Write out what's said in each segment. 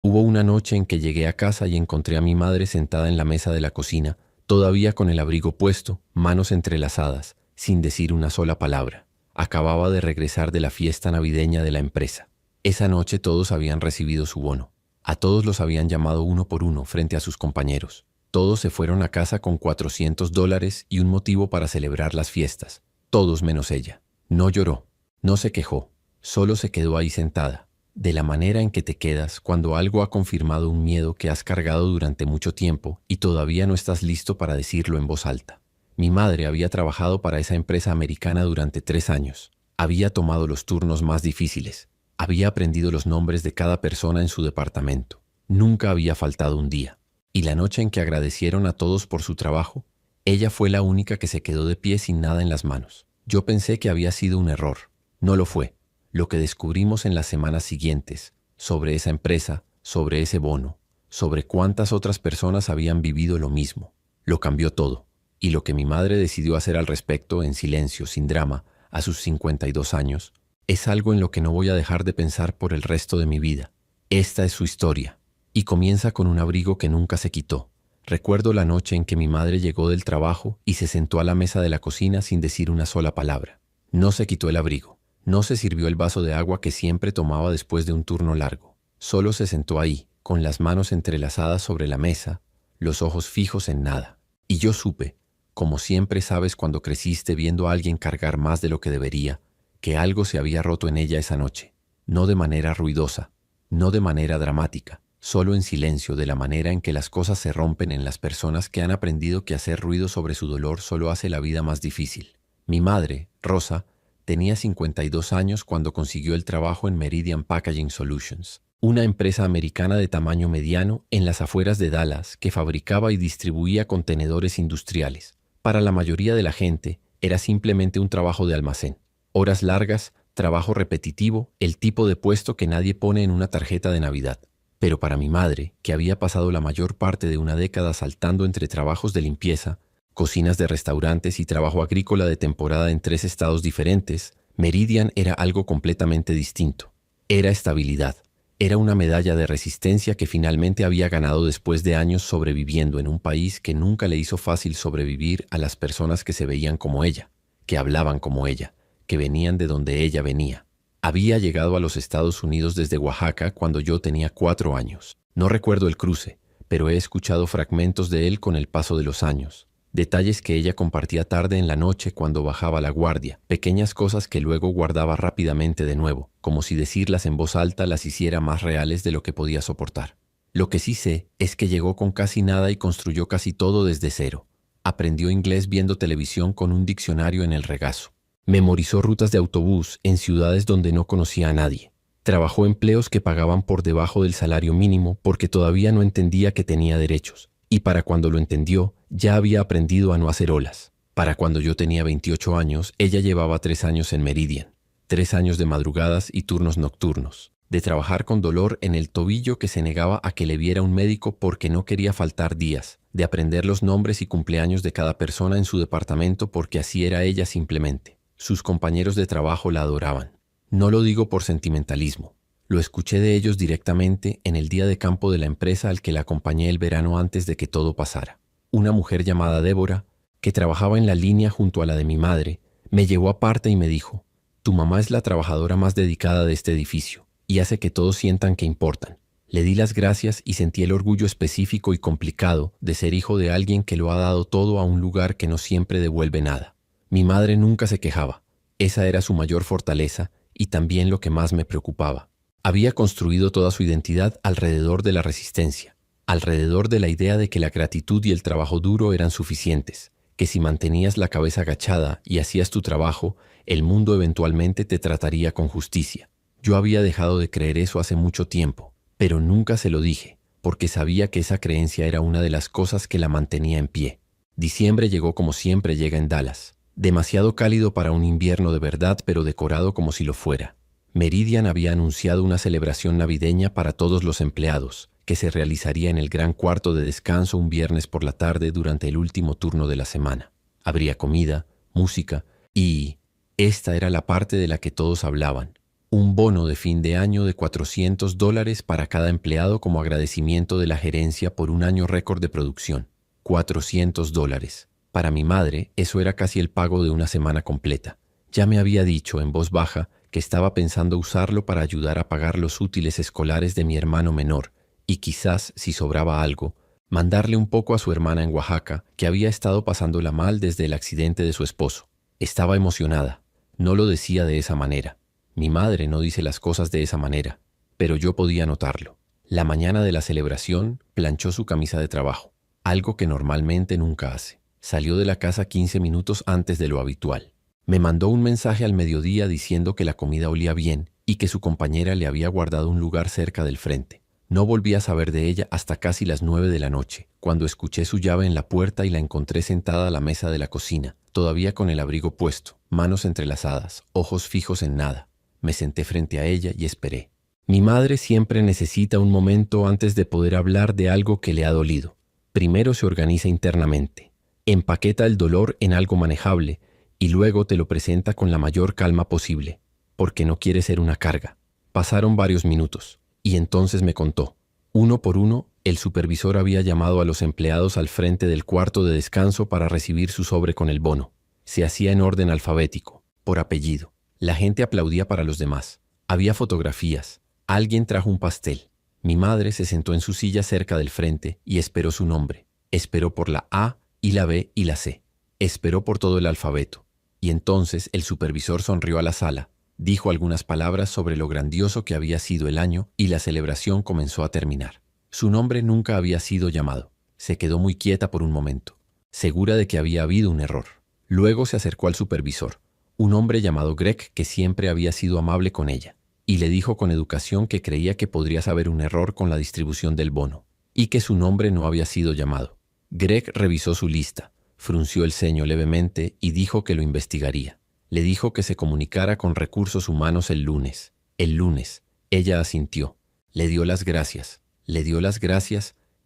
Hubo una noche en que llegué a casa y encontré a mi madre sentada en la mesa de la cocina, todavía con el abrigo puesto, manos entrelazadas, sin decir una sola palabra. Acababa de regresar de la fiesta navideña de la empresa. Esa noche todos habían recibido su bono. A todos los habían llamado uno por uno frente a sus compañeros. Todos se fueron a casa con $400 y un motivo para celebrar las fiestas. Todos menos ella. No lloró, no se quejó, solo se quedó ahí sentada, de la manera en que te quedas cuando algo ha confirmado un miedo que has cargado durante mucho tiempo y todavía no estás listo para decirlo en voz alta. Mi madre había trabajado para esa empresa americana durante 3 años. Había tomado los turnos más difíciles. Había aprendido los nombres de cada persona en su departamento. Nunca había faltado un día. Y la noche en que agradecieron a todos por su trabajo, ella fue la única que se quedó de pie sin nada en las manos. Yo pensé que había sido un error. No lo fue. Lo que descubrimos en las semanas siguientes, sobre esa empresa, sobre ese bono, sobre cuántas otras personas habían vivido lo mismo, lo cambió todo. Y lo que mi madre decidió hacer al respecto, en silencio, sin drama, a sus 52 años, es algo en lo que no voy a dejar de pensar por el resto de mi vida. Esta es su historia, y comienza con un abrigo que nunca se quitó. Recuerdo la noche en que mi madre llegó del trabajo y se sentó a la mesa de la cocina sin decir una sola palabra. No se quitó el abrigo, no se sirvió el vaso de agua que siempre tomaba después de un turno largo. Solo se sentó ahí, con las manos entrelazadas sobre la mesa, los ojos fijos en nada. Y yo supe, como siempre sabes cuando creciste viendo a alguien cargar más de lo que debería, que algo se había roto en ella esa noche. No de manera ruidosa, no de manera dramática, solo en silencio, de la manera en que las cosas se rompen en las personas que han aprendido que hacer ruido sobre su dolor solo hace la vida más difícil. Mi madre, Rosa, tenía 52 años cuando consiguió el trabajo en Meridian Packaging Solutions, una empresa americana de tamaño mediano en las afueras de Dallas que fabricaba y distribuía contenedores industriales. Para la mayoría de la gente, era simplemente un trabajo de almacén. Horas largas, trabajo repetitivo, el tipo de puesto que nadie pone en una tarjeta de Navidad. Pero para mi madre, que había pasado la mayor parte de una década saltando entre trabajos de limpieza, cocinas de restaurantes y trabajo agrícola de temporada en 3 estados diferentes, Meridian era algo completamente distinto. Era estabilidad. Era una medalla de resistencia que finalmente había ganado después de años sobreviviendo en un país que nunca le hizo fácil sobrevivir a las personas que se veían como ella, que hablaban como ella, que venían de donde ella venía. Había llegado a los Estados Unidos desde Oaxaca cuando yo tenía 4 años. No recuerdo el cruce, pero he escuchado fragmentos de él con el paso de los años. Detalles que ella compartía tarde en la noche cuando bajaba la guardia, pequeñas cosas que luego guardaba rápidamente de nuevo, como si decirlas en voz alta las hiciera más reales de lo que podía soportar. Lo que sí sé es que llegó con casi nada y construyó casi todo desde cero. Aprendió inglés viendo televisión con un diccionario en el regazo. Memorizó rutas de autobús en ciudades donde no conocía a nadie. Trabajó empleos que pagaban por debajo del salario mínimo porque todavía no entendía que tenía derechos. Y para cuando lo entendió, ya había aprendido a no hacer olas. Para cuando yo tenía 28 años, ella llevaba 3 años en Meridian. 3 años de madrugadas y turnos nocturnos. De trabajar con dolor en el tobillo que se negaba a que le viera un médico porque no quería faltar días. De aprender los nombres y cumpleaños de cada persona en su departamento porque así era ella simplemente. Sus compañeros de trabajo la adoraban. No lo digo por sentimentalismo. Lo escuché de ellos directamente en el día de campo de la empresa al que la acompañé el verano antes de que todo pasara. Una mujer llamada Débora, que trabajaba en la línea junto a la de mi madre, me llevó aparte y me dijo: «Tu mamá es la trabajadora más dedicada de este edificio y hace que todos sientan que importan». Le di las gracias y sentí el orgullo específico y complicado de ser hijo de alguien que lo ha dado todo a un lugar que no siempre devuelve nada. Mi madre nunca se quejaba. Esa era su mayor fortaleza y también lo que más me preocupaba. Había construido toda su identidad alrededor de la resistencia, alrededor de la idea de que la gratitud y el trabajo duro eran suficientes, que si mantenías la cabeza agachada y hacías tu trabajo, el mundo eventualmente te trataría con justicia. Yo había dejado de creer eso hace mucho tiempo, pero nunca se lo dije, porque sabía que esa creencia era una de las cosas que la mantenía en pie. Diciembre llegó como siempre llega en Dallas, demasiado cálido para un invierno de verdad, pero decorado como si lo fuera. Meridian había anunciado una celebración navideña para todos los empleados, que se realizaría en el gran cuarto de descanso un viernes por la tarde durante el último turno de la semana. Habría comida, música y esta era la parte de la que todos hablaban. Un bono de fin de año de $400 para cada empleado como agradecimiento de la gerencia por un año récord de producción. $400. Para mi madre, eso era casi el pago de una semana completa. Ya me había dicho en voz baja que estaba pensando usarlo para ayudar a pagar los útiles escolares de mi hermano menor y quizás, si sobraba algo, mandarle un poco a su hermana en Oaxaca, que había estado pasándola mal desde el accidente de su esposo. Estaba emocionada. No lo decía de esa manera. Mi madre no dice las cosas de esa manera, pero yo podía notarlo. La mañana de la celebración planchó su camisa de trabajo, algo que normalmente nunca hace. Salió de la casa 15 minutos antes de lo habitual. Me mandó un mensaje al mediodía diciendo que la comida olía bien y que su compañera le había guardado un lugar cerca del frente. No volví a saber de ella hasta casi las 9 de la noche, cuando escuché su llave en la puerta y la encontré sentada a la mesa de la cocina, todavía con el abrigo puesto, manos entrelazadas, ojos fijos en nada. Me senté frente a ella y esperé. Mi madre siempre necesita un momento antes de poder hablar de algo que le ha dolido. Primero se organiza internamente, empaqueta el dolor en algo manejable y luego te lo presenta con la mayor calma posible, porque no quiere ser una carga. Pasaron varios minutos. Y entonces me contó. Uno por uno, el supervisor había llamado a los empleados al frente del cuarto de descanso para recibir su sobre con el bono. Se hacía en orden alfabético, por apellido. La gente aplaudía para los demás. Había fotografías. Alguien trajo un pastel. Mi madre se sentó en su silla cerca del frente y esperó su nombre. Esperó por la A y la B y la C. Esperó por todo el alfabeto. Y entonces el supervisor sonrió a la sala. Dijo algunas palabras sobre lo grandioso que había sido el año y la celebración comenzó a terminar. Su nombre nunca había sido llamado. Se quedó muy quieta por un momento, segura de que había habido un error. Luego se acercó al supervisor, un hombre llamado Greg que siempre había sido amable con ella, y le dijo con educación que creía que podría haber un error con la distribución del bono, y que su nombre no había sido llamado. Greg revisó su lista, frunció el ceño levemente y dijo que lo investigaría. Le dijo que se comunicara con recursos humanos el lunes. El lunes. Ella asintió. Le dio las gracias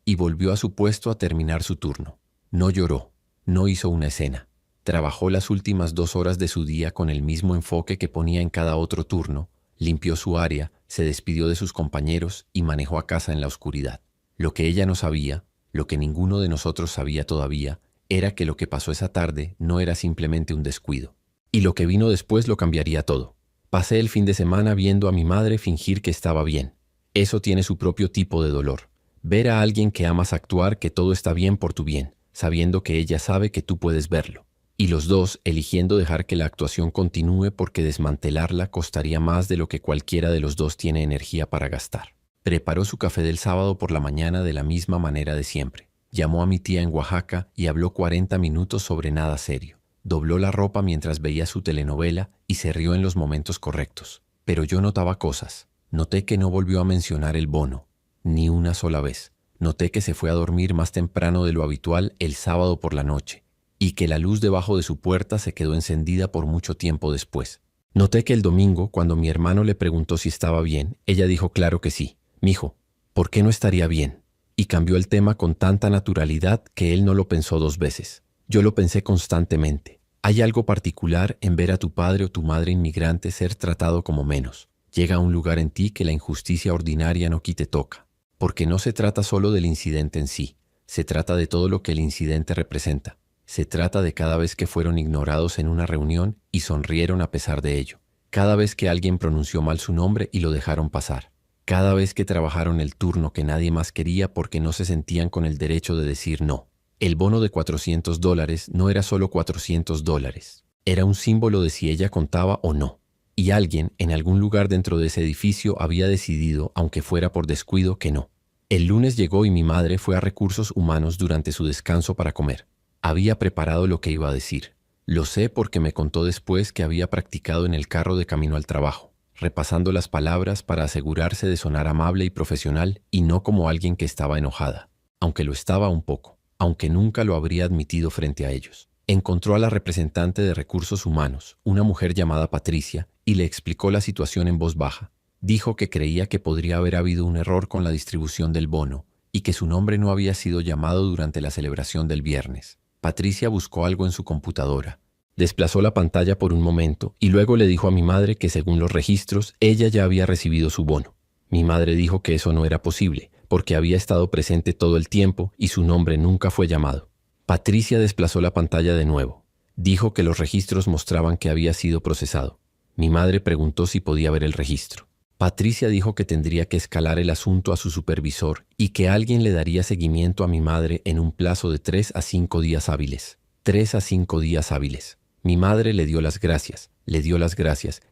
y volvió a su puesto a terminar su turno. No lloró. No hizo una escena. Trabajó las últimas 2 horas de su día con el mismo enfoque que ponía en cada otro turno. Limpió su área, se despidió de sus compañeros y manejó a casa en la oscuridad. Lo que ella no sabía, lo que ninguno de nosotros sabía todavía, era que lo que pasó esa tarde no era simplemente un descuido. Y lo que vino después lo cambiaría todo. Pasé el fin de semana viendo a mi madre fingir que estaba bien. Eso tiene su propio tipo de dolor. Ver a alguien que amas actuar que todo está bien por tu bien, sabiendo que ella sabe que tú puedes verlo. Y los dos eligiendo dejar que la actuación continúe porque desmantelarla costaría más de lo que cualquiera de los dos tiene energía para gastar. Preparó su café del sábado por la mañana de la misma manera de siempre. Llamó a mi tía en Oaxaca y habló 40 minutos sobre nada serio. Dobló la ropa mientras veía su telenovela y se rió en los momentos correctos. Pero yo notaba cosas. Noté que no volvió a mencionar el bono, ni una sola vez. Noté que se fue a dormir más temprano de lo habitual el sábado por la noche, y que la luz debajo de su puerta se quedó encendida por mucho tiempo después. Noté que el domingo, cuando mi hermano le preguntó si estaba bien, ella dijo claro que sí. «Mijo, ¿por qué no estaría bien?» Y cambió el tema con tanta naturalidad que él no lo pensó 2 veces. Yo lo pensé constantemente. Hay algo particular en ver a tu padre o tu madre inmigrante ser tratado como menos. Llega a un lugar en ti que la injusticia ordinaria no quite toca. Porque no se trata solo del incidente en sí. Se trata de todo lo que el incidente representa. Se trata de cada vez que fueron ignorados en una reunión y sonrieron a pesar de ello. Cada vez que alguien pronunció mal su nombre y lo dejaron pasar. Cada vez que trabajaron el turno que nadie más quería porque no se sentían con el derecho de decir no. El bono de $400 no era solo $400. Era un símbolo de si ella contaba o no. Y alguien en algún lugar dentro de ese edificio había decidido, aunque fuera por descuido, que no. El lunes llegó y mi madre fue a Recursos Humanos durante su descanso para comer. Había preparado lo que iba a decir. Lo sé porque me contó después que había practicado en el carro de camino al trabajo, repasando las palabras para asegurarse de sonar amable y profesional y no como alguien que estaba enojada, aunque lo estaba un poco. Aunque nunca lo habría admitido frente a ellos. Encontró a la representante de Recursos Humanos, una mujer llamada Patricia, y le explicó la situación en voz baja. Dijo que creía que podría haber habido un error con la distribución del bono y que su nombre no había sido llamado durante la celebración del viernes. Patricia buscó algo en su computadora. Desplazó la pantalla por un momento y luego le dijo a mi madre que según los registros, ella ya había recibido su bono. Mi madre dijo que eso no era posible, porque había estado presente todo el tiempo y su nombre nunca fue llamado. Patricia desplazó la pantalla de nuevo. Dijo que los registros mostraban que había sido procesado. Mi madre preguntó si podía ver el registro. Patricia dijo que tendría que escalar el asunto a su supervisor y que alguien le daría seguimiento a mi madre en un plazo de 3 a 5 días hábiles. 3 a 5 días hábiles. Mi madre le dio las gracias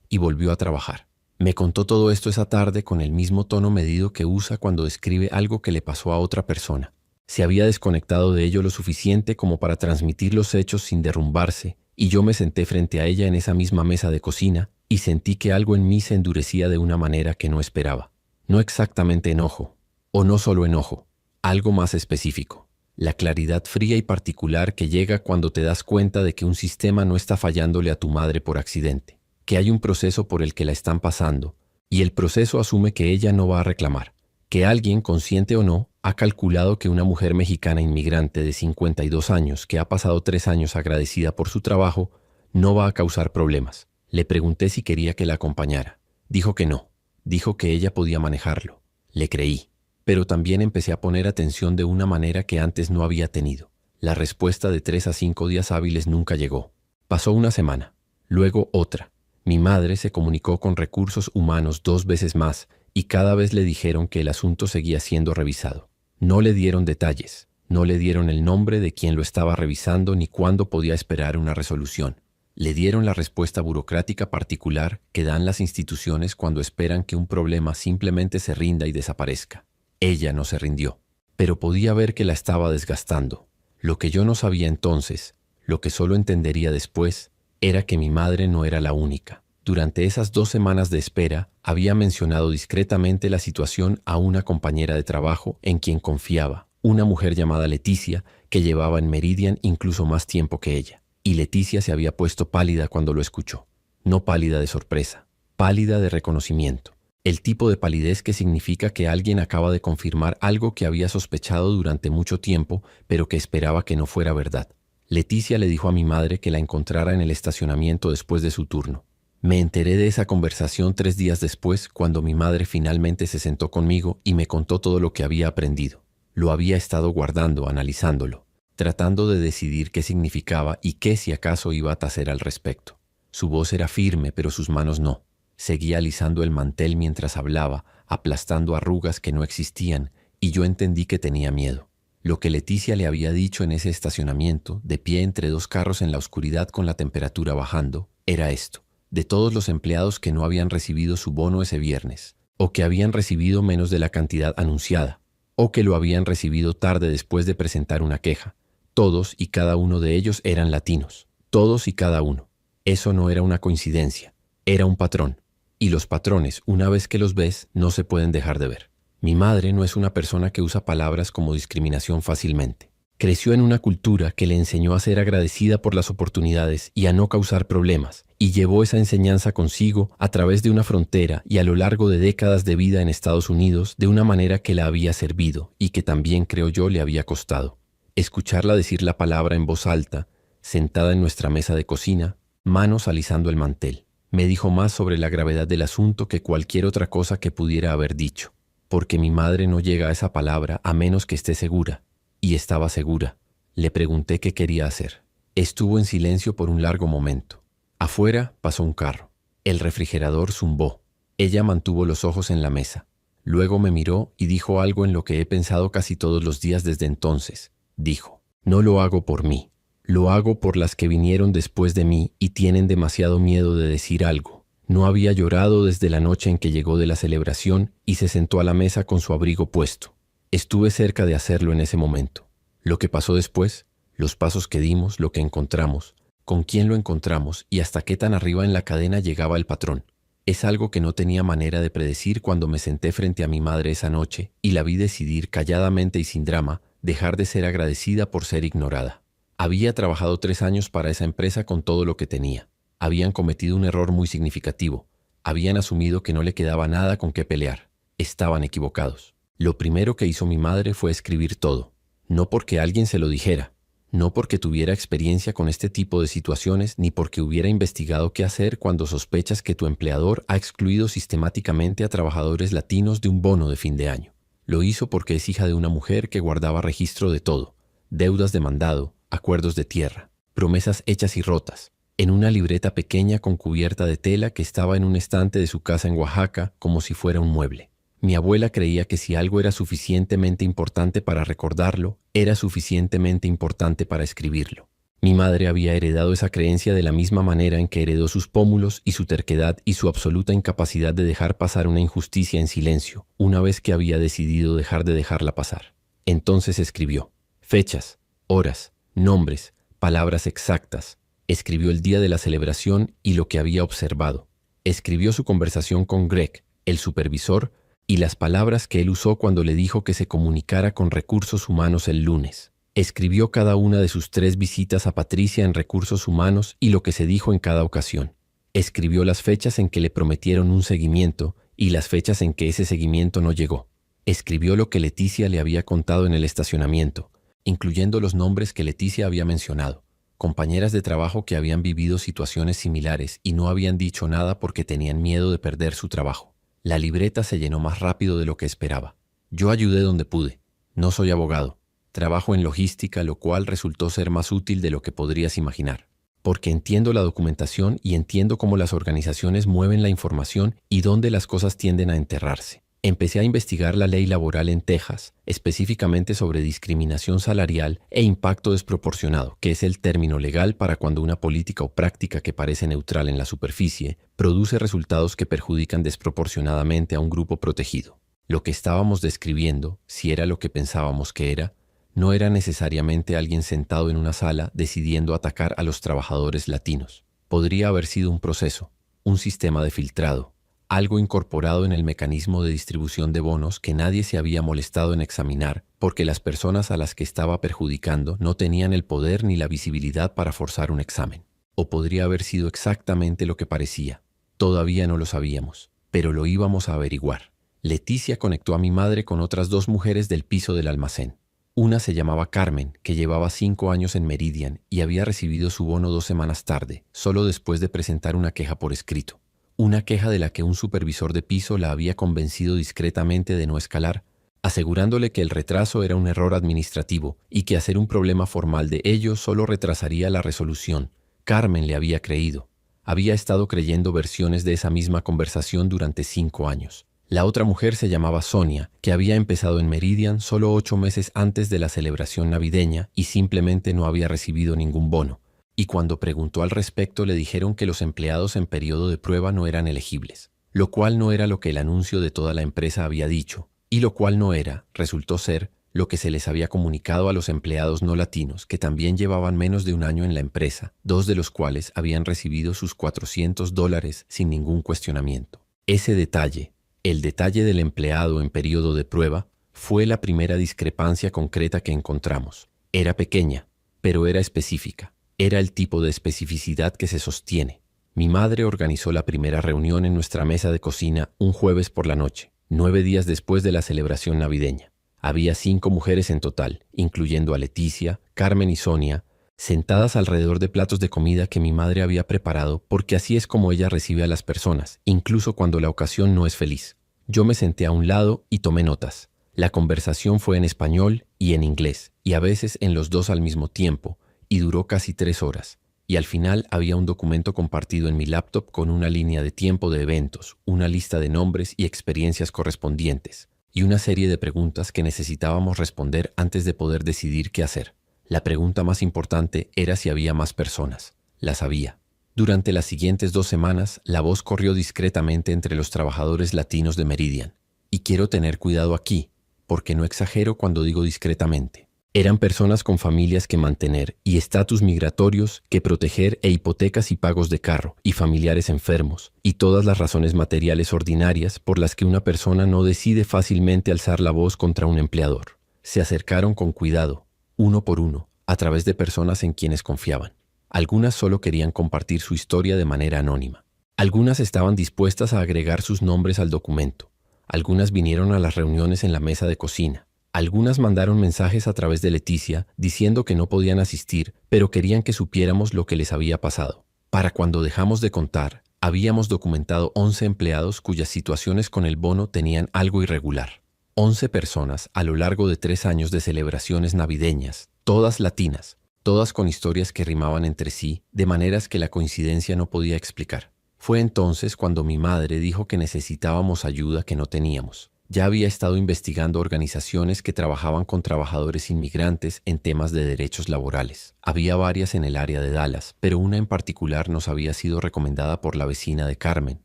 y volvió a trabajar. Me contó todo esto esa tarde con el mismo tono medido que usa cuando describe algo que le pasó a otra persona. Se había desconectado de ello lo suficiente como para transmitir los hechos sin derrumbarse, y yo me senté frente a ella en esa misma mesa de cocina y sentí que algo en mí se endurecía de una manera que no esperaba. No exactamente enojo, o no solo enojo, algo más específico. La claridad fría y particular que llega cuando te das cuenta de que un sistema no está fallándole a tu madre por accidente, que hay un proceso por el que la están pasando, y el proceso asume que ella no va a reclamar, que alguien, consciente o no, ha calculado que una mujer mexicana inmigrante de 52 años que ha pasado 3 años agradecida por su trabajo no va a causar problemas. Le pregunté si quería que la acompañara. Dijo que no. Dijo que ella podía manejarlo. Le creí. Pero también empecé a poner atención de una manera que antes no había tenido. La respuesta de 3 a 5 días hábiles nunca llegó. Pasó una semana, luego otra. Mi madre se comunicó con recursos humanos 2 veces más y cada vez le dijeron que el asunto seguía siendo revisado. No le dieron detalles, no le dieron el nombre de quien lo estaba revisando ni cuándo podía esperar una resolución. Le dieron la respuesta burocrática particular que dan las instituciones cuando esperan que un problema simplemente se rinda y desaparezca. Ella no se rindió, pero podía ver que la estaba desgastando. Lo que yo no sabía entonces, lo que solo entendería después, era que mi madre no era la única. Durante esas 2 semanas de espera, había mencionado discretamente la situación a una compañera de trabajo en quien confiaba, una mujer llamada Leticia, que llevaba en Meridian incluso más tiempo que ella. Y Leticia se había puesto pálida cuando lo escuchó. No pálida de sorpresa, pálida de reconocimiento. El tipo de palidez que significa que alguien acaba de confirmar algo que había sospechado durante mucho tiempo, pero que esperaba que no fuera verdad. Leticia le dijo a mi madre que la encontrara en el estacionamiento después de su turno. Me enteré de esa conversación 3 días después, cuando mi madre finalmente se sentó conmigo y me contó todo lo que había aprendido. Lo había estado guardando, analizándolo, tratando de decidir qué significaba y qué si acaso iba a hacer al respecto. Su voz era firme, pero sus manos no. Seguía alisando el mantel mientras hablaba, aplastando arrugas que no existían, y yo entendí que tenía miedo. Lo que Leticia le había dicho en ese estacionamiento, de pie entre 2 carros en la oscuridad con la temperatura bajando, era esto. De todos los empleados que no habían recibido su bono ese viernes, o que habían recibido menos de la cantidad anunciada, o que lo habían recibido tarde después de presentar una queja, todos y cada uno de ellos eran latinos, todos y cada uno. Eso no era una coincidencia, era un patrón. Y los patrones, una vez que los ves, no se pueden dejar de ver. Mi madre no es una persona que usa palabras como discriminación fácilmente. Creció en una cultura que le enseñó a ser agradecida por las oportunidades y a no causar problemas, y llevó esa enseñanza consigo a través de una frontera y a lo largo de décadas de vida en Estados Unidos de una manera que la había servido y que también, creo yo, le había costado. Escucharla decir la palabra en voz alta, sentada en nuestra mesa de cocina, manos alisando el mantel. Me dijo más sobre la gravedad del asunto que cualquier otra cosa que pudiera haber dicho, porque mi madre no llega a esa palabra a menos que esté segura, y estaba segura. Le pregunté qué quería hacer. Estuvo en silencio por un largo momento. Afuera pasó un carro. El refrigerador zumbó. Ella mantuvo los ojos en la mesa. Luego me miró y dijo algo en lo que he pensado casi todos los días desde entonces. Dijo, no lo hago por mí. Lo hago por las que vinieron después de mí y tienen demasiado miedo de decir algo. No había llorado desde la noche en que llegó de la celebración y se sentó a la mesa con su abrigo puesto. Estuve cerca de hacerlo en ese momento. Lo que pasó después, los pasos que dimos, lo que encontramos, con quién lo encontramos y hasta qué tan arriba en la cadena llegaba el patrón. Es algo que no tenía manera de predecir cuando me senté frente a mi madre esa noche y la vi decidir calladamente y sin drama dejar de ser agradecida por ser ignorada. Había trabajado 3 años para esa empresa con todo lo que tenía. Habían cometido un error muy significativo. Habían asumido que no le quedaba nada con qué pelear. Estaban equivocados. Lo primero que hizo mi madre fue escribir todo. No porque alguien se lo dijera. no porque tuviera experiencia con este tipo de situaciones ni porque hubiera investigado qué hacer cuando sospechas que tu empleador ha excluido sistemáticamente a trabajadores latinos de un bono de fin de año. Lo hizo porque es hija de una mujer que guardaba registro de todo: deudas de mandado, acuerdos de tierra, promesas hechas y rotas, en una libreta pequeña con cubierta de tela que estaba en un estante de su casa en Oaxaca como si fuera un mueble. Mi abuela creía que si algo era suficientemente importante para recordarlo, era suficientemente importante para escribirlo. Mi madre había heredado esa creencia de la misma manera en que heredó sus pómulos y su terquedad y su absoluta incapacidad de dejar pasar una injusticia en silencio, una vez que había decidido dejar de dejarla pasar. Entonces escribió fechas, horas, nombres, palabras exactas. Escribió el día de la celebración y lo que había observado. Escribió su conversación con Greg, el supervisor, y las palabras que él usó cuando le dijo que se comunicara con Recursos Humanos el lunes. Escribió cada una de sus 3 visitas a Patricia en Recursos Humanos y lo que se dijo en cada ocasión. Escribió las fechas en que le prometieron un seguimiento y las fechas en que ese seguimiento no llegó. Escribió lo que Leticia le había contado en el estacionamiento, incluyendo los nombres que Leticia había mencionado, compañeras de trabajo que habían vivido situaciones similares y no habían dicho nada porque tenían miedo de perder su trabajo. La libreta se llenó más rápido de lo que esperaba. Yo ayudé donde pude. No soy abogado. Trabajo en logística, lo cual resultó ser más útil de lo que podrías imaginar. Porque entiendo la documentación y entiendo cómo las organizaciones mueven la información y dónde las cosas tienden a enterrarse. Empecé a investigar la ley laboral en Texas, específicamente sobre discriminación salarial e impacto desproporcionado, que es el término legal para cuando una política o práctica que parece neutral en la superficie produce resultados que perjudican desproporcionadamente a un grupo protegido. Lo que estábamos describiendo, si era lo que pensábamos que era, no era necesariamente alguien sentado en una sala decidiendo atacar a los trabajadores latinos. Podría haber sido un proceso, un sistema de filtrado, algo incorporado en el mecanismo de distribución de bonos que nadie se había molestado en examinar porque las personas a las que estaba perjudicando no tenían el poder ni la visibilidad para forzar un examen. O podría haber sido exactamente lo que parecía. Todavía no lo sabíamos, pero lo íbamos a averiguar. Leticia conectó a mi madre con otras 2 mujeres del piso del almacén. Una se llamaba Carmen, que llevaba 5 años en Meridian y había recibido su bono 2 semanas tarde, solo después de presentar una queja por escrito. Una queja de la que un supervisor de piso la había convencido discretamente de no escalar, asegurándole que el retraso era un error administrativo y que hacer un problema formal de ello solo retrasaría la resolución. Carmen le había creído. Había estado creyendo versiones de esa misma conversación durante 5 años. La otra mujer se llamaba Sonia, que había empezado en Meridian solo 8 meses antes de la celebración navideña y simplemente no había recibido ningún bono. Y cuando preguntó al respecto le dijeron que los empleados en periodo de prueba no eran elegibles, lo cual no era lo que el anuncio de toda la empresa había dicho, y lo cual no era, resultó ser, lo que se les había comunicado a los empleados no latinos que también llevaban menos de un año en la empresa, 2 de los cuales habían recibido sus $400 sin ningún cuestionamiento. Ese detalle, el detalle del empleado en periodo de prueba, fue la primera discrepancia concreta que encontramos. Era pequeña, pero era específica. Era el tipo de especificidad que se sostiene. Mi madre organizó la primera reunión en nuestra mesa de cocina un jueves por la noche, 9 días después de la celebración navideña. Había 5 mujeres en total, incluyendo a Leticia, Carmen y Sonia, sentadas alrededor de platos de comida que mi madre había preparado porque así es como ella recibe a las personas, incluso cuando la ocasión no es feliz. Yo me senté a un lado y tomé notas. La conversación fue en español y en inglés, y a veces en los 2 al mismo tiempo, y duró casi 3 horas, y al final había un documento compartido en mi laptop con una línea de tiempo de eventos, una lista de nombres y experiencias correspondientes, y una serie de preguntas que necesitábamos responder antes de poder decidir qué hacer. La pregunta más importante era si había más personas. Las había. Durante las siguientes 2 semanas, la voz corrió discretamente entre los trabajadores latinos de Meridian. Y quiero tener cuidado aquí, porque no exagero cuando digo discretamente. Eran personas con familias que mantener y estatus migratorios que proteger e hipotecas y pagos de carro y familiares enfermos y todas las razones materiales ordinarias por las que una persona no decide fácilmente alzar la voz contra un empleador. Se acercaron con cuidado, uno por uno, a través de personas en quienes confiaban. Algunas solo querían compartir su historia de manera anónima. Algunas estaban dispuestas a agregar sus nombres al documento. Algunas vinieron a las reuniones en la mesa de cocina. Algunas mandaron mensajes a través de Leticia diciendo que no podían asistir, pero querían que supiéramos lo que les había pasado. Para cuando dejamos de contar, habíamos documentado 11 empleados cuyas situaciones con el bono tenían algo irregular. 11 personas a lo largo de 3 años de celebraciones navideñas, todas latinas, todas con historias que rimaban entre sí, de maneras que la coincidencia no podía explicar. Fue entonces cuando mi madre dijo que necesitábamos ayuda que no teníamos. Ya había estado investigando organizaciones que trabajaban con trabajadores inmigrantes en temas de derechos laborales. Había varias en el área de Dallas, pero una en particular nos había sido recomendada por la vecina de Carmen,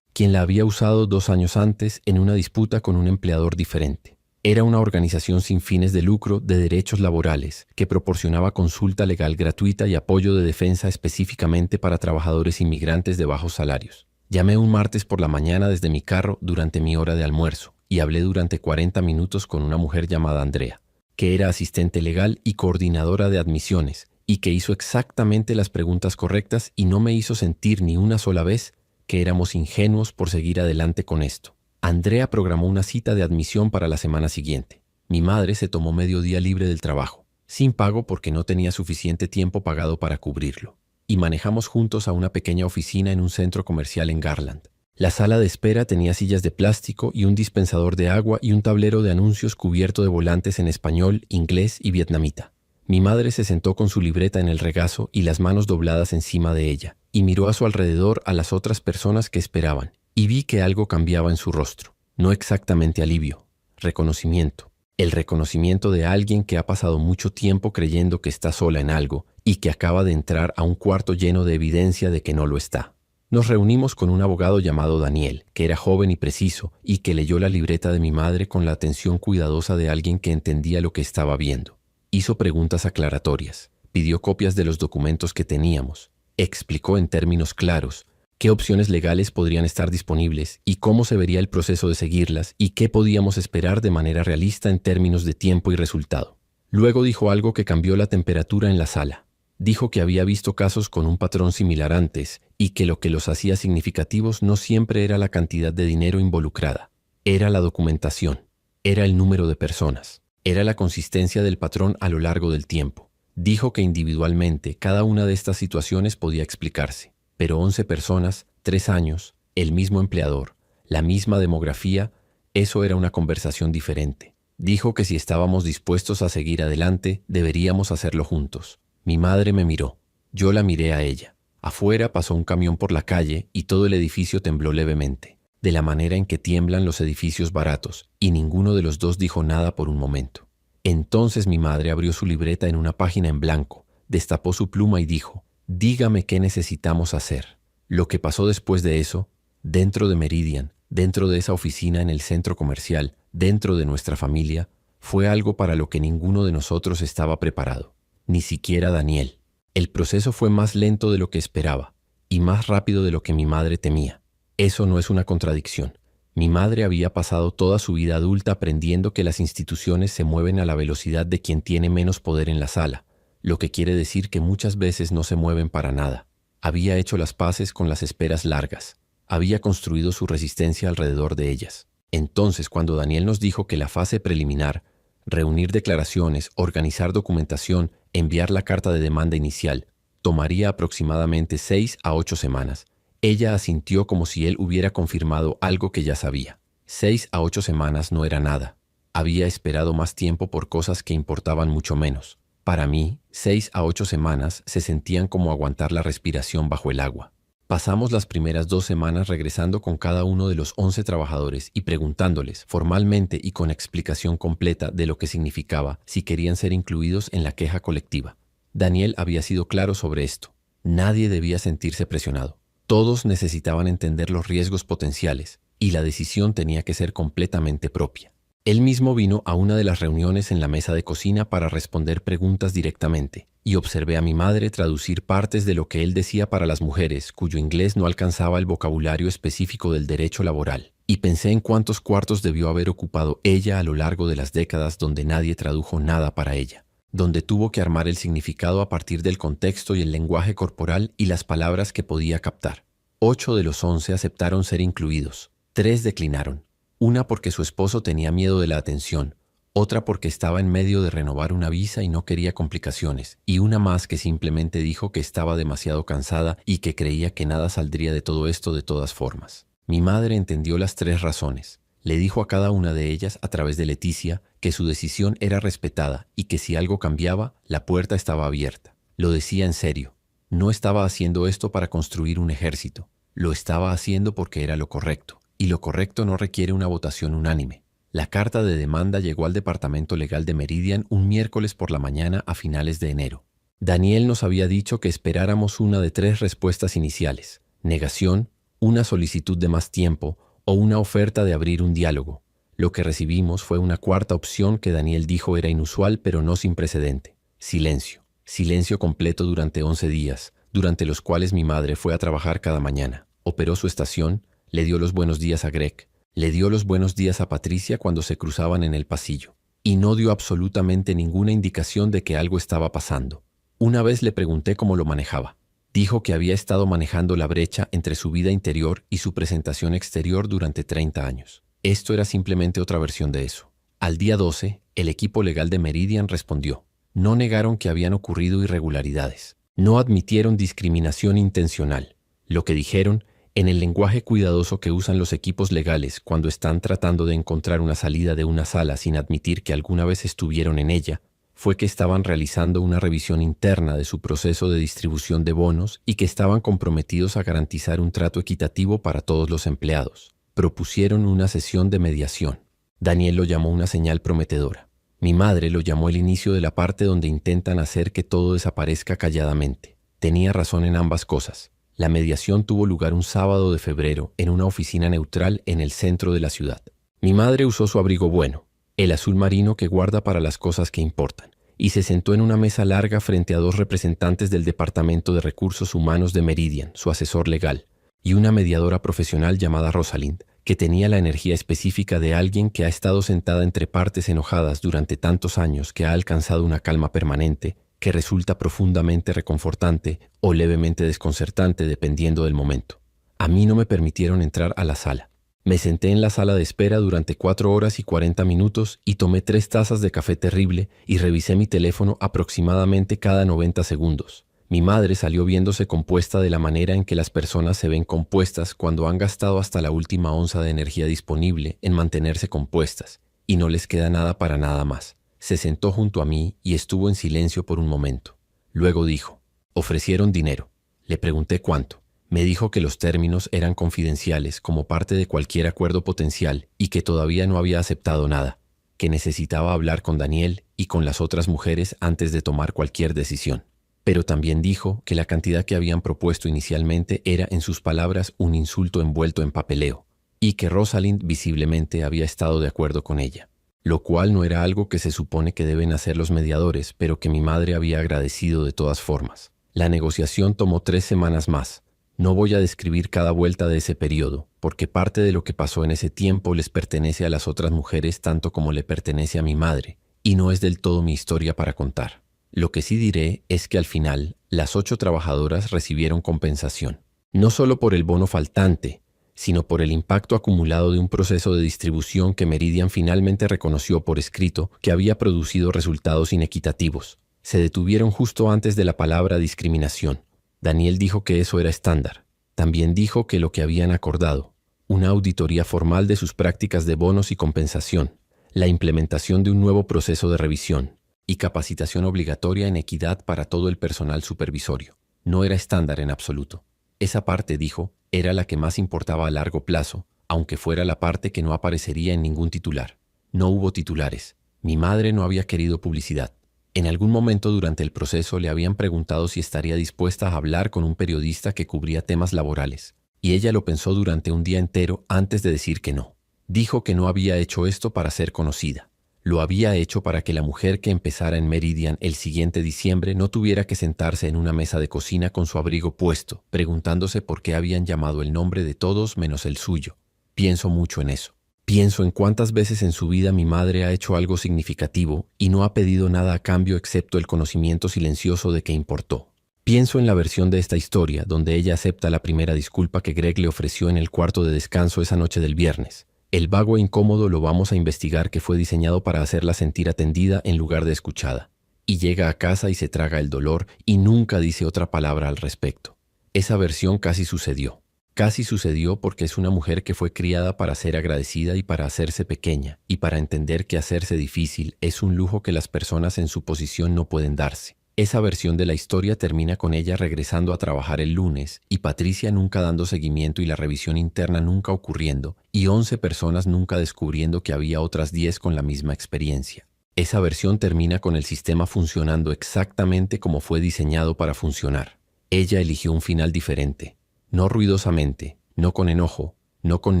quien la había usado 2 años antes en una disputa con un empleador diferente. Era una organización sin fines de lucro de derechos laborales que proporcionaba consulta legal gratuita y apoyo de defensa específicamente para trabajadores inmigrantes de bajos salarios. Llamé un martes por la mañana desde mi carro durante mi hora de almuerzo y hablé durante 40 minutos con una mujer llamada Andrea, que era asistente legal y coordinadora de admisiones y que hizo exactamente las preguntas correctas y no me hizo sentir ni una sola vez que éramos ingenuos por seguir adelante con esto. Andrea programó una cita de admisión para la semana siguiente. Mi madre se tomó medio día libre del trabajo, sin pago porque no tenía suficiente tiempo pagado para cubrirlo, y manejamos juntos a una pequeña oficina en un centro comercial en Garland. La sala de espera tenía sillas de plástico y un dispensador de agua y un tablero de anuncios cubierto de volantes en español, inglés y vietnamita. Mi madre se sentó con su libreta en el regazo y las manos dobladas encima de ella, y miró a su alrededor a las otras personas que esperaban, y vi que algo cambiaba en su rostro. No exactamente alivio, reconocimiento. El reconocimiento de alguien que ha pasado mucho tiempo creyendo que está sola en algo y que acaba de entrar a un cuarto lleno de evidencia de que no lo está. Nos reunimos con un abogado llamado Daniel, que era joven y preciso y que leyó la libreta de mi madre con la atención cuidadosa de alguien que entendía lo que estaba viendo. Hizo preguntas aclaratorias, pidió copias de los documentos que teníamos, explicó en términos claros qué opciones legales podrían estar disponibles y cómo se vería el proceso de seguirlas y qué podíamos esperar de manera realista en términos de tiempo y resultado. Luego dijo algo que cambió la temperatura en la sala. Dijo que había visto casos con un patrón similar antes y que lo que los hacía significativos no siempre era la cantidad de dinero involucrada. Era la documentación, era el número de personas, era la consistencia del patrón a lo largo del tiempo. Dijo que individualmente cada una de estas situaciones podía explicarse, pero 11 personas, 3 años, el mismo empleador, la misma demografía, eso era una conversación diferente. Dijo que si estábamos dispuestos a seguir adelante, deberíamos hacerlo juntos. Mi madre me miró. Yo la miré a ella. Afuera pasó un camión por la calle y todo el edificio tembló levemente, de la manera en que tiemblan los edificios baratos, y ninguno de los dos dijo nada por un momento. Entonces mi madre abrió su libreta en una página en blanco, destapó su pluma y dijo: «Dígame qué necesitamos hacer». Lo que pasó después de eso, dentro de Meridian, dentro de esa oficina en el centro comercial, dentro de nuestra familia, fue algo para lo que ninguno de nosotros estaba preparado. Ni siquiera Daniel. El proceso fue más lento de lo que esperaba y más rápido de lo que mi madre temía. Eso no es una contradicción. Mi madre había pasado toda su vida adulta aprendiendo que las instituciones se mueven a la velocidad de quien tiene menos poder en la sala, lo que quiere decir que muchas veces no se mueven para nada. Había hecho las paces con las esperas largas. Había construido su resistencia alrededor de ellas. Entonces, cuando Daniel nos dijo que la fase preliminar, reunir declaraciones, organizar documentación, enviar la carta de demanda inicial, tomaría aproximadamente 6 a 8 semanas. Ella asintió como si él hubiera confirmado algo que ya sabía. 6 a 8 semanas no era nada. Había esperado más tiempo por cosas que importaban mucho menos. Para mí, 6 a 8 semanas se sentían como aguantar la respiración bajo el agua. Pasamos las primeras 2 semanas regresando con cada uno de los 11 trabajadores y preguntándoles formalmente y con explicación completa de lo que significaba si querían ser incluidos en la queja colectiva. Daniel había sido claro sobre esto. Nadie debía sentirse presionado. Todos necesitaban entender los riesgos potenciales y la decisión tenía que ser completamente propia. Él mismo vino a una de las reuniones en la mesa de cocina para responder preguntas directamente, y observé a mi madre traducir partes de lo que él decía para las mujeres cuyo inglés no alcanzaba el vocabulario específico del derecho laboral, y pensé en cuántos cuartos debió haber ocupado ella a lo largo de las décadas donde nadie tradujo nada para ella, donde tuvo que armar el significado a partir del contexto y el lenguaje corporal y las palabras que podía captar. 8 de los 11 aceptaron ser incluidos, 3 declinaron. Una porque su esposo tenía miedo de la atención, otra porque estaba en medio de renovar una visa y no quería complicaciones, y una más que simplemente dijo que estaba demasiado cansada y que creía que nada saldría de todo esto de todas formas. Mi madre entendió las 3 razones. Le dijo a cada una de ellas, a través de Leticia, que su decisión era respetada y que si algo cambiaba, la puerta estaba abierta. Lo decía en serio. No estaba haciendo esto para construir un ejército. Lo estaba haciendo porque era lo correcto, y lo correcto no requiere una votación unánime. La carta de demanda llegó al Departamento Legal de Meridian un miércoles por la mañana a finales de enero. Daniel nos había dicho que esperáramos una de 3 respuestas iniciales: negación, una solicitud de más tiempo o una oferta de abrir un diálogo. Lo que recibimos fue una cuarta opción que Daniel dijo era inusual pero no sin precedente: silencio. Silencio completo durante 11 días, durante los cuales mi madre fue a trabajar cada mañana. Operó su estación, le dio los buenos días a Greg, le dio los buenos días a Patricia cuando se cruzaban en el pasillo, y no dio absolutamente ninguna indicación de que algo estaba pasando. Una vez le pregunté cómo lo manejaba. Dijo que había estado manejando la brecha entre su vida interior y su presentación exterior durante 30 años. Esto era simplemente otra versión de eso. Al día 12, el equipo legal de Meridian respondió. No negaron que habían ocurrido irregularidades. No admitieron discriminación intencional. Lo que dijeron, en el lenguaje cuidadoso que usan los equipos legales cuando están tratando de encontrar una salida de una sala sin admitir que alguna vez estuvieron en ella, fue que estaban realizando una revisión interna de su proceso de distribución de bonos y que estaban comprometidos a garantizar un trato equitativo para todos los empleados. Propusieron una sesión de mediación. Daniel lo llamó una señal prometedora. Mi madre lo llamó el inicio de la parte donde intentan hacer que todo desaparezca calladamente. Tenía razón en ambas cosas. La mediación tuvo lugar un sábado de febrero en una oficina neutral en el centro de la ciudad. Mi madre usó su abrigo bueno, el azul marino que guarda para las cosas que importan, y se sentó en una mesa larga frente a 2 representantes del Departamento de Recursos Humanos de Meridian, su asesor legal, y una mediadora profesional llamada Rosalind, que tenía la energía específica de alguien que ha estado sentada entre partes enojadas durante tantos años que ha alcanzado una calma permanente que resulta profundamente reconfortante o levemente desconcertante dependiendo del momento. A mí no me permitieron entrar a la sala. Me senté en la sala de espera durante 4 horas y 40 minutos y tomé 3 tazas de café terrible y revisé mi teléfono aproximadamente cada 90 segundos. Mi madre salió viéndose compuesta de la manera en que las personas se ven compuestas cuando han gastado hasta la última onza de energía disponible en mantenerse compuestas y no les queda nada para nada más. Se sentó junto a mí y estuvo en silencio por un momento. Luego dijo, ofrecieron dinero. Le pregunté cuánto. Me dijo que los términos eran confidenciales como parte de cualquier acuerdo potencial y que todavía no había aceptado nada, que necesitaba hablar con Daniel y con las otras mujeres antes de tomar cualquier decisión. Pero también dijo que la cantidad que habían propuesto inicialmente era, en sus palabras, un insulto envuelto en papeleo, y que Rosalind visiblemente había estado de acuerdo con ella. Lo cual no era algo que se supone que deben hacer los mediadores, pero que mi madre había agradecido de todas formas. La negociación tomó 3 semanas más. No voy a describir cada vuelta de ese periodo, porque parte de lo que pasó en ese tiempo les pertenece a las otras mujeres tanto como le pertenece a mi madre, y no es del todo mi historia para contar. Lo que sí diré es que al final, las 8 trabajadoras recibieron compensación, no solo por el bono faltante, sino por el impacto acumulado de un proceso de distribución que Meridian finalmente reconoció por escrito que había producido resultados inequitativos. Se detuvieron justo antes de la palabra discriminación. Daniel dijo que eso era estándar. También dijo que lo que habían acordado, una auditoría formal de sus prácticas de bonos y compensación, la implementación de un nuevo proceso de revisión y capacitación obligatoria en equidad para todo el personal supervisorio, no era estándar en absoluto. Esa parte, dijo, era la que más importaba a largo plazo, aunque fuera la parte que no aparecería en ningún titular. No hubo titulares. Mi madre no había querido publicidad. En algún momento durante el proceso le habían preguntado si estaría dispuesta a hablar con un periodista que cubría temas laborales, y ella lo pensó durante un día entero antes de decir que no. Dijo que no había hecho esto para ser conocida. Lo había hecho para que la mujer que empezara en Meridian el siguiente diciembre no tuviera que sentarse en una mesa de cocina con su abrigo puesto, preguntándose por qué habían llamado el nombre de todos menos el suyo. Pienso mucho en eso. Pienso en cuántas veces en su vida mi madre ha hecho algo significativo y no ha pedido nada a cambio excepto el conocimiento silencioso de que importó. Pienso en la versión de esta historia donde ella acepta la primera disculpa que Greg le ofreció en el cuarto de descanso esa noche del viernes. El vago e incómodo lo vamos a investigar, que fue diseñado para hacerla sentir atendida en lugar de escuchada. Y llega a casa y se traga el dolor y nunca dice otra palabra al respecto. Esa versión casi sucedió. Casi sucedió porque es una mujer que fue criada para ser agradecida y para hacerse pequeña, y para entender que hacerse difícil es un lujo que las personas en su posición no pueden darse. Esa versión de la historia termina con ella regresando a trabajar el lunes, y Patricia nunca dando seguimiento y la revisión interna nunca ocurriendo, y 11 personas nunca descubriendo que había otras 10 con la misma experiencia. Esa versión termina con el sistema funcionando exactamente como fue diseñado para funcionar. Ella eligió un final diferente. No ruidosamente, no con enojo, no con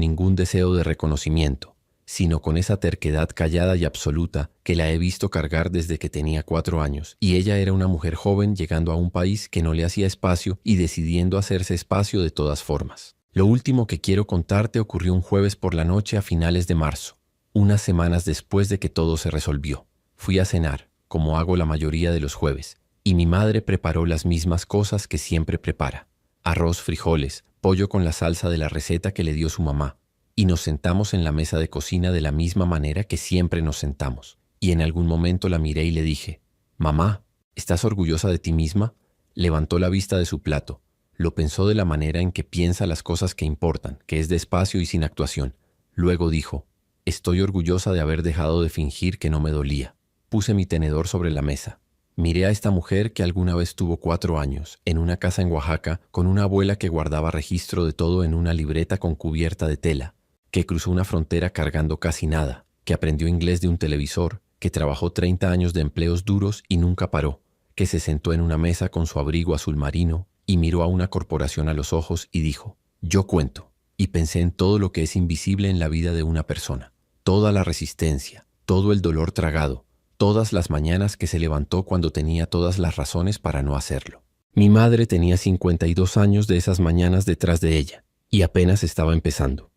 ningún deseo de reconocimiento, sino con esa terquedad callada y absoluta que la he visto cargar desde que tenía 4 años, y ella era una mujer joven llegando a un país que no le hacía espacio y decidiendo hacerse espacio de todas formas. Lo último que quiero contarte ocurrió un jueves por la noche a finales de marzo, unas semanas después de que todo se resolvió. Fui a cenar, como hago la mayoría de los jueves, y mi madre preparó las mismas cosas que siempre prepara. Arroz, frijoles, pollo con la salsa de la receta que le dio su mamá, y nos sentamos en la mesa de cocina de la misma manera que siempre nos sentamos. Y en algún momento la miré y le dije, «Mamá, ¿estás orgullosa de ti misma?». Levantó la vista de su plato, lo pensó de la manera en que piensa las cosas que importan, que es despacio y sin actuación. Luego dijo, «Estoy orgullosa de haber dejado de fingir que no me dolía». Puse mi tenedor sobre la mesa. Miré a esta mujer que alguna vez tuvo 4 años, en una casa en Oaxaca, con una abuela que guardaba registro de todo en una libreta con cubierta de tela, que cruzó una frontera cargando casi nada, que aprendió inglés de un televisor, que trabajó 30 años de empleos duros y nunca paró, que se sentó en una mesa con su abrigo azul marino y miró a una corporación a los ojos y dijo, «Yo cuento». Y pensé en todo lo que es invisible en la vida de una persona, toda la resistencia, todo el dolor tragado, todas las mañanas que se levantó cuando tenía todas las razones para no hacerlo. Mi madre tenía 52 años de esas mañanas detrás de ella, y apenas estaba empezando.